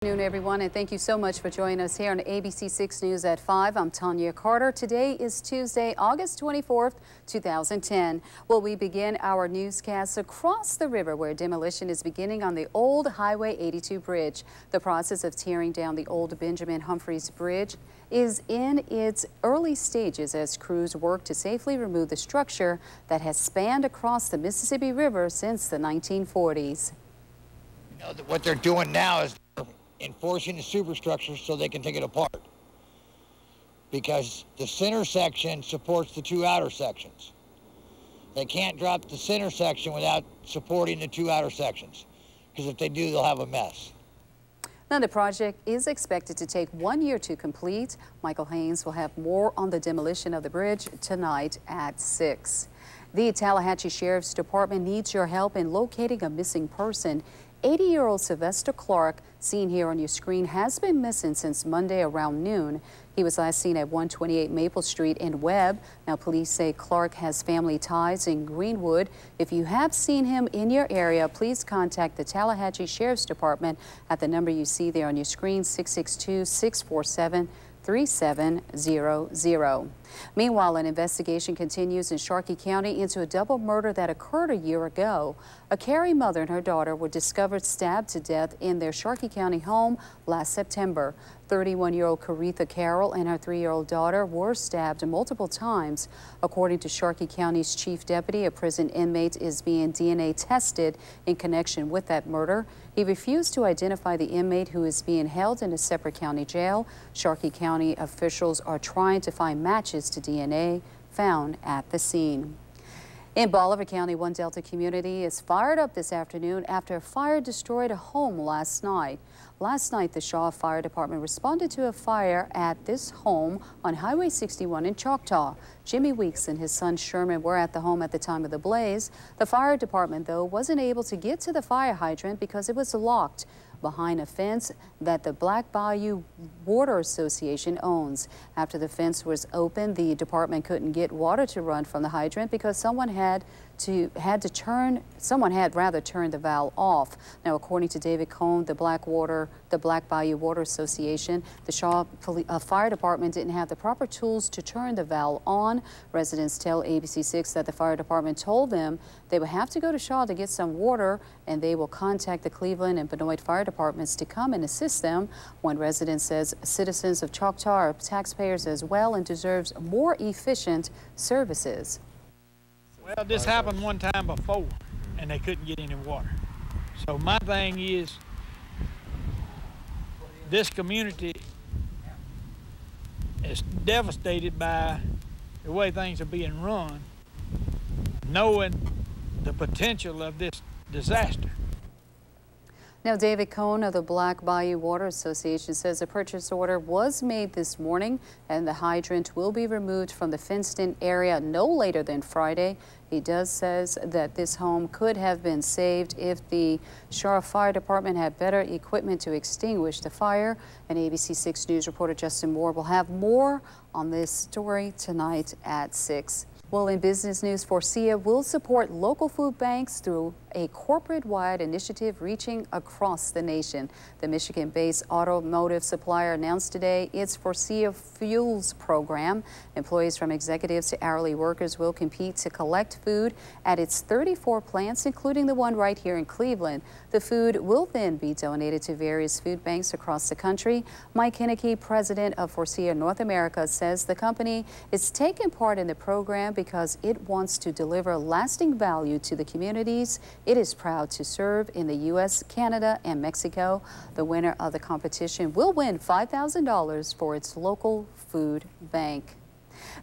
Good afternoon, everyone, and thank you so much for joining us here on ABC 6 News at 5. I'm Tanya Carter. Today is Tuesday, August 24th, 2010. Well, we begin our newscast across the river where demolition is beginning on the old Highway 82 bridge. The process of tearing down the old Benjamin Humphreys Bridge is in its early stages as crews work to safely remove the structure that has spanned across the Mississippi River since the 1940s. You know, what they're doing now is enforcing the superstructure so they can take it apart, because the center section supports the two outer sections. They can't drop the center section without supporting the two outer sections, because if they do, they'll have a mess. Now, the project is expected to take 1 year to complete. Michael Haynes will have more on the demolition of the bridge tonight at 6. The Tallahatchie Sheriff's Department needs your help in locating a missing person. 80-year-old Sylvester Clark, seen here on your screen, has been missing since Monday around noon. He was last seen at 128 Maple Street in Webb. Now, police say Clark has family ties in Greenwood. If you have seen him in your area, please contact the Tallahatchie Sheriff's Department at the number you see there on your screen, 662-647-3700. Meanwhile, an investigation continues in Sharkey County into a double murder that occurred a year ago. A Cary mother and her daughter were discovered stabbed to death in their Sharkey County home last September. 31-year-old Caretha Carroll and her 3-year-old daughter were stabbed multiple times. According to Sharkey County's chief deputy, a prison inmate is being DNA tested in connection with that murder. He refused to identify the inmate, who is being held in a separate county jail. Sharkey County officials are trying to find matches to DNA found at the scene. In Bolivar County, one Delta community is fired up this afternoon after a fire destroyed a home last night. Last night, the Shaw Fire Department responded to a fire at this home on Highway 61 in Choctaw. Jimmy Weeks and his son Sherman were at the home at the time of the blaze. The fire department, though, wasn't able to get to the fire hydrant because it was locked behind a fence that the Black Bayou Water Association owns. After the fence was open, the department couldn't get water to run from the hydrant because someone had rather turned the valve off. Now, according to David Cohn, the Black Bayou Water Association, the Shaw Fire Department didn't have the proper tools to turn the valve on. Residents tell ABC 6 that the fire department told them they would have to go to Shaw to get some water, and they will contact the Cleveland and Benoit fire departments to come and assist them. One resident says citizens of Choctaw are taxpayers as well and deserves more efficient services. Well, this happened one time before, and they couldn't get any water. So my thing is, this community is devastated by the way things are being run, knowing the potential of this disaster. Now, David Cohn of the Black Bayou Water Association says a purchase order was made this morning and the hydrant will be removed from the fenced-in area no later than Friday. He says that this home could have been saved if the Shaw Fire Department had better equipment to extinguish the fire. And ABC 6 News reporter Justin Moore will have more on this story tonight at 6. Well, in business news, Forcia will support local food banks through a corporate-wide initiative reaching across the nation. The Michigan-based automotive supplier announced today its Forcia Fuels program. Employees from executives to hourly workers will compete to collect food at its 34 plants, including the one right here in Cleveland. The food will then be donated to various food banks across the country. Mike Henneke, president of Forcia North America, says the company is taking part in the program because it wants to deliver lasting value to the communities it is proud to serve in the U.S., Canada, and Mexico. The winner of the competition will win $5,000 for its local food bank.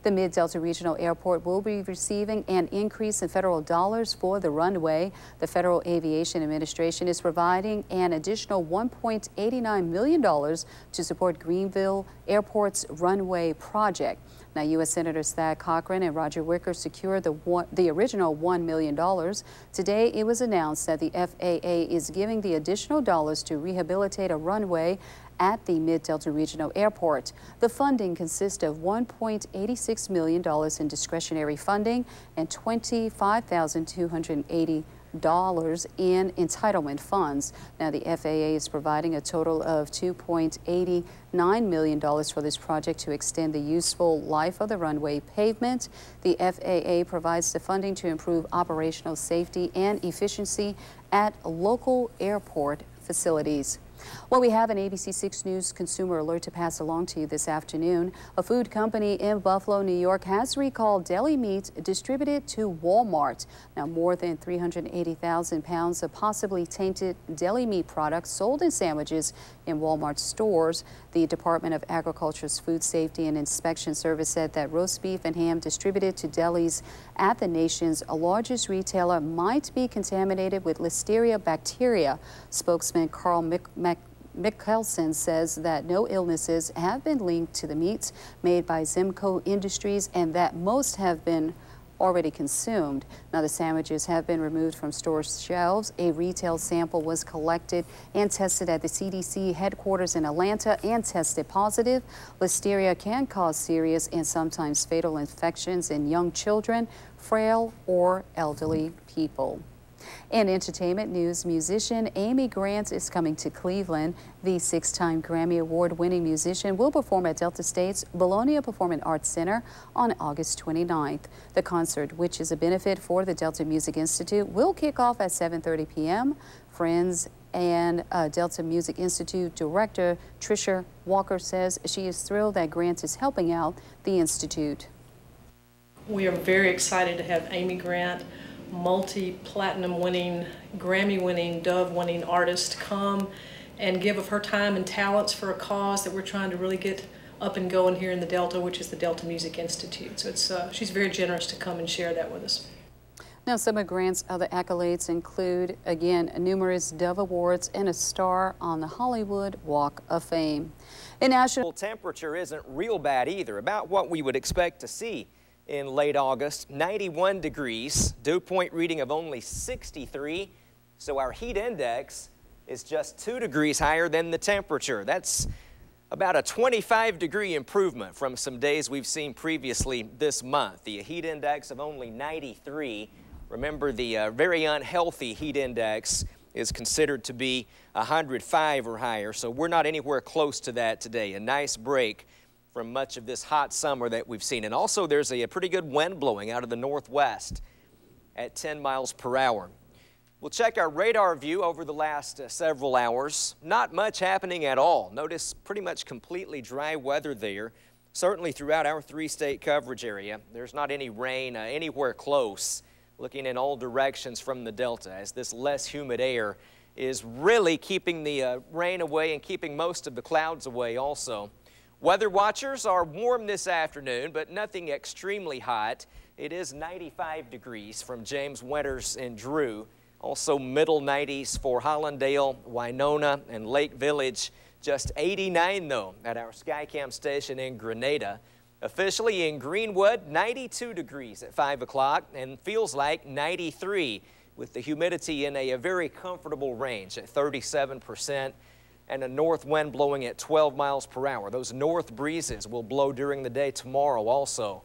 The Mid-Delta Regional Airport will be receiving an increase in federal dollars for the runway. The Federal Aviation Administration is providing an additional $1.89 million to support Greenville Airport's runway project. Now, U.S. Senators Thad Cochran and Roger Wicker secured the original $1 million. Today, it was announced that the FAA is giving the additional dollars to rehabilitate a runway at the Mid-Delta Regional Airport. The funding consists of $1.86 million in discretionary funding and $25,280 in entitlement funds. Now, the FAA is providing a total of $2.89 million for this project to extend the useful life of the runway pavement. The FAA provides the funding to improve operational safety and efficiency at local airport facilities. Well, we have an ABC6 News consumer alert to pass along to you this afternoon. A food company in Buffalo, New York has recalled deli meat distributed to Walmart. Now, more than 380,000 pounds of possibly tainted deli meat products sold in sandwiches in Walmart stores. The Department of Agriculture's Food Safety and Inspection Service said that roast beef and ham distributed to delis at the nation's largest retailer might be contaminated with Listeria bacteria. Spokesman Carl Mickelson says that no illnesses have been linked to the meats made by Zimco Industries and that most have been already consumed. Now, the sandwiches have been removed from store shelves. A retail sample was collected and tested at the CDC headquarters in Atlanta and tested positive. Listeria can cause serious and sometimes fatal infections in young children, frail or elderly people. In entertainment news, musician Amy Grant is coming to Cleveland. The 6-time Grammy Award-winning musician will perform at Delta State's Bologna Performing Arts Center on August 29th. The concert, which is a benefit for the Delta Music Institute, will kick off at 7:30 p.m. Friends and Delta Music Institute Director Tricia Walker says she is thrilled that Grant is helping out the Institute. We are very excited to have Amy Grant, multi-platinum winning, Grammy winning, Dove winning artist, come and give of her time and talents for a cause that we're trying to really get up and going here in the Delta, which is the Delta Music Institute. So it's she's very generous to come and share that with us. Now, some of Grant's other accolades include, again, numerous Dove Awards and a star on the Hollywood Walk of Fame. In national temperature isn't real bad either, about what we would expect to see in late August. 91 degrees, dew point reading of only 63, so our heat index is just 2 degrees higher than the temperature. That's about a 25-degree improvement from some days we've seen previously this month. The heat index of only 93. Remember, the very unhealthy heat index is considered to be 105 or higher, so we're not anywhere close to that today. A nice break from much of this hot summer that we've seen. And also there's a pretty good wind blowing out of the northwest at 10 miles per hour. We'll check our radar view over the last several hours. Not much happening at all. Notice pretty much completely dry weather there, certainly throughout our 3-state coverage area. There's not any rain anywhere close, looking in all directions from the Delta, as this less humid air is really keeping the rain away and keeping most of the clouds away also. Weather watchers are warm this afternoon, but nothing extremely hot. It is 95 degrees from James Winters and Drew. Also middle 90s for Hollandale, Winona, and Lake Village. Just 89 though at our Skycam station in Grenada. Officially in Greenwood, 92 degrees at 5 o'clock and feels like 93 with the humidity in a very comfortable range at 37%. And a north wind blowing at 12 miles per hour. Those north breezes will blow during the day tomorrow also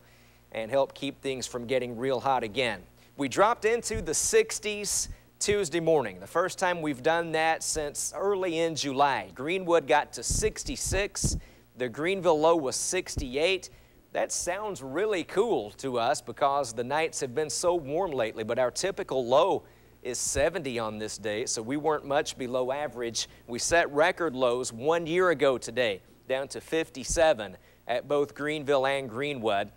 and help keep things from getting real hot again. We dropped into the 60s Tuesday morning, the first time we've done that since early in July. Greenwood got to 66, the Greenville low was 68. That sounds really cool to us because the nights have been so warm lately, but our typical low is 70 on this day, so we weren't much below average. We set record lows 1 year ago today, down to 57 at both Greenville and Greenwood.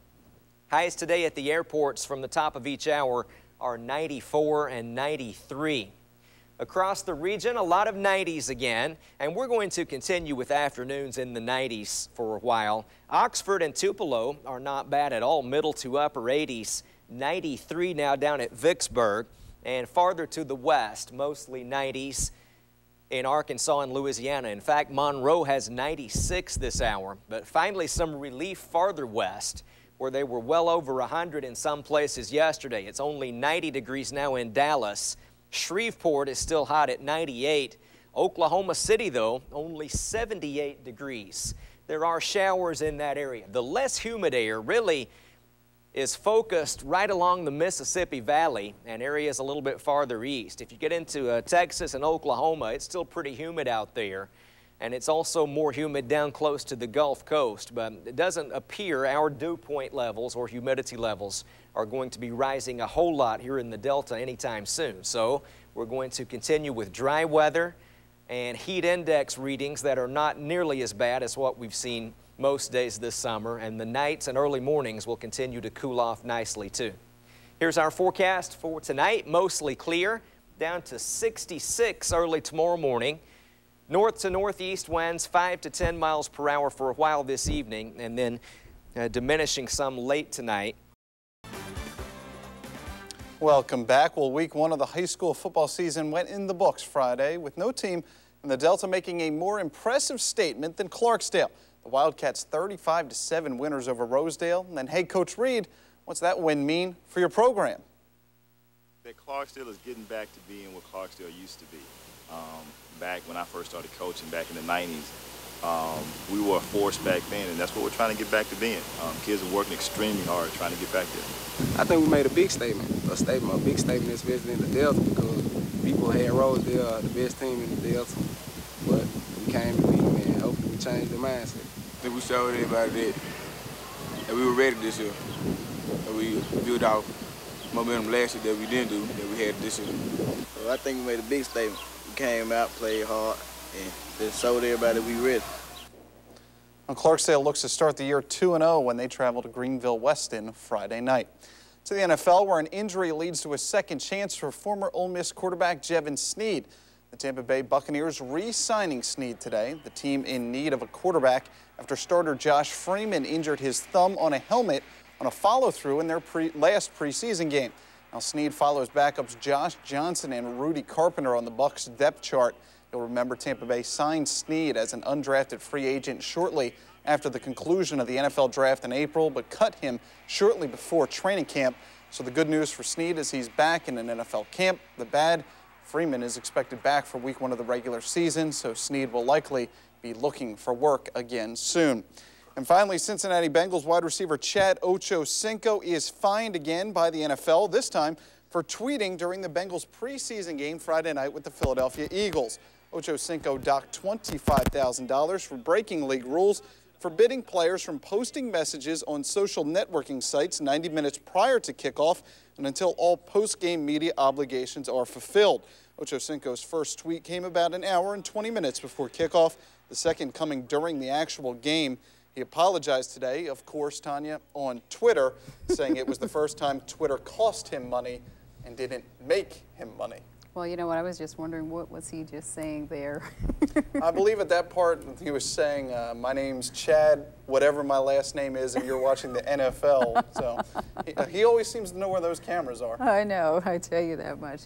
Highs today at the airports from the top of each hour are 94 and 93. Across the region, a lot of 90s again, and we're going to continue with afternoons in the 90s for a while. Oxford and Tupelo are not bad at all, middle to upper 80s. 93 now down at Vicksburg. And farther to the west, mostly 90s in Arkansas and Louisiana. In fact, Monroe has 96 this hour, but finally some relief farther west where they were well over 100 in some places yesterday. It's only 90 degrees now in Dallas. Shreveport is still hot at 98. Oklahoma City, though, only 78 degrees. There are showers in that area. The less humid air really is focused right along the Mississippi Valley and areas a little bit farther east. If you get into Texas and Oklahoma, it's still pretty humid out there. And it's also more humid down close to the Gulf Coast, but it doesn't appear our dew point levels or humidity levels are going to be rising a whole lot here in the Delta anytime soon. So we're going to continue with dry weather and heat index readings that are not nearly as bad as what we've seen most days this summer, and the nights and early mornings will continue to cool off nicely too. Here's our forecast for tonight. Mostly clear, down to 66 early tomorrow morning. North to northeast winds 5 to 10 miles per hour for a while this evening, and then diminishing some late tonight. Welcome back. Well, week one of the high school football season went in the books Friday, with no team in the Delta making a more impressive statement than Clarksdale. The Wildcats 35-7 winners over Rosedale. And then, hey, Coach Reed, what's that win mean for your program? That Clarksdale is getting back to being what Clarksdale used to be. Back when I first started coaching back in the 90s, we were a force back then, and that's what we're trying to get back to being. Kids are working extremely hard trying to get back there. I think we made a big statement, a big statement especially in the Delta, because people had Rosedale the best team in the Delta, but we came to beat them, and hopefully we changed their mindset. I think we showed everybody that we were ready this year, that we built our momentum last year that we didn't do, that we had this year. So I think we made a big statement. We came out, played hard, and just showed everybody we ready. Well, Clarksdale looks to start the year 2-0 when they travel to Greenville-Weston Friday night. To the NFL, where an injury leads to a second chance for former Ole Miss quarterback Jevin Sneed. The Tampa Bay Buccaneers re-signing Sneed today, the team in need of a quarterback after starter Josh Freeman injured his thumb on a helmet on a follow-through in their last preseason game. Now Sneed follows backups Josh Johnson and Rudy Carpenter on the Bucs depth chart. You'll remember Tampa Bay signed Sneed as an undrafted free agent shortly after the conclusion of the NFL draft in April, but cut him shortly before training camp. So the good news for Sneed is he's back in an NFL camp. The bad, Freeman is expected back for week one of the regular season, so Sneed will likely be looking for work again soon. And finally, Cincinnati Bengals wide receiver Chad Ochocinco is fined again by the NFL, this time for tweeting during the Bengals preseason game Friday night with the Philadelphia Eagles. Ochocinco docked $25,000 for breaking league rules, forbidding players from posting messages on social networking sites 90 minutes prior to kickoff and until all post-game media obligations are fulfilled. Ochocinco's first tweet came about an hour and 20 minutes before kickoff, the second coming during the actual game. He apologized today, of course, Tanya, on Twitter, saying it was the first time Twitter cost him money and didn't make him money. Well, you know what, I was just wondering, what was he just saying there? I believe at that part he was saying, my name's Chad, whatever my last name is, and you're watching the NFL. So he always seems to know where those cameras are. I know, I tell you that much.